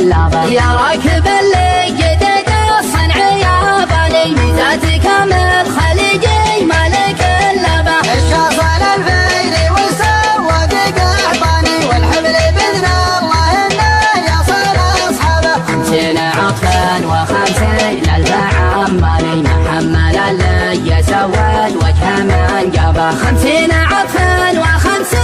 كلابه. يا راكب اللي جدد الصنع يا باني ميزاتك من خليجي مالك اللبه. الشاصل الفيل والسواق قحطاني والحبل باذن الله انه يصل اصحابه. 50 عطفا و50 الف عماني محمل اللي يسود وجهه من جابه. 50 عطفا و50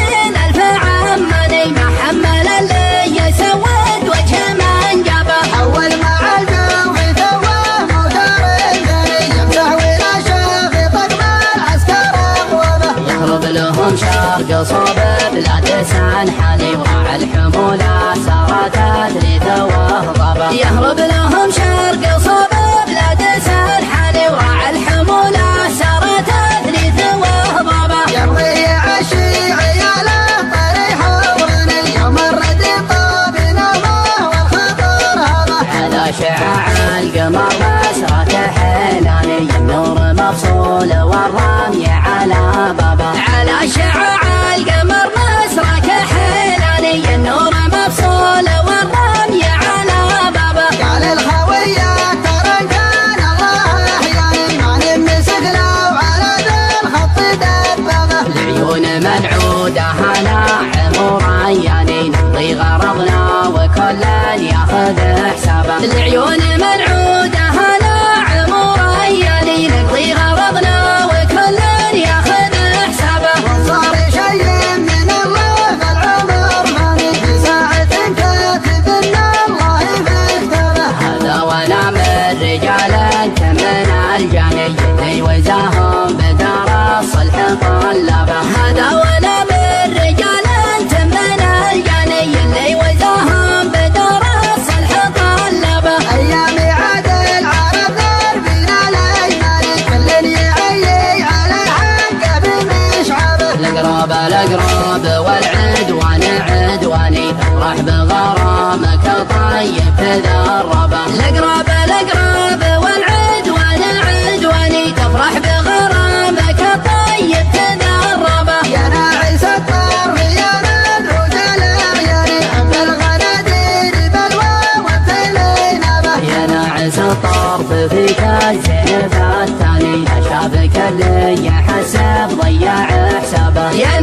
الف عماني محمل اللي يسود وجهه من جابه. اول مع الجو توه موتر الثاني يمسح ولا شاف طقم العسكر اقوامه. يهرب لهم شرق صوب بلاد سنحاني وراع الحمولة سارت تدري وهضبه. يهرب لهم شرق صوب بلاد سنحاني وراع الحمولة سارت تدري وهضبه. يبغي يعشي عياله طريح وراني يوم الرد طاب نومه والخطر هذا. على شعاع القمر مسرك حناني النور مفصول والرمي على بابه. على شعاع القمر مسرك حناني النور مفصول والرمي على بابه. قال الخوية ترى كان الله احياني ما نمسك لو على ذا الخط دبابه. العيون منعودة هنا عمر عياني نقضي غرضنا وكل ياخذ حسابه. العيون منعودة هنا عمر عياني نقضي غرضنا وكل ياخذ حسابه. صار شيء من الله فالعمر فاني في ساعة كاتب ان الله في كتابه. هذا وانا من رجال تمن الجاني اللي وزاهم بدار الصلح طلبه. هذا وانا من رجال تمن الجاني اللي وزاهم بدار الصلح طلبه. ايام عاد العرب دربنا الايماني كل يعيي على حقه بمشعبه. الأقرب والعدوان عدواني تفرح بغرامك طيب تذربه. الأقرب والعدوان عدواني تفرح بغرامك طيب تذربه. يا ناعس الطرف يا مدروج الاعياني عند الغنادير بلوى والثلين به. يا ناعس الطرف فيك الزيف الثاني شافك اللي يحسب ضيع حسابه. يا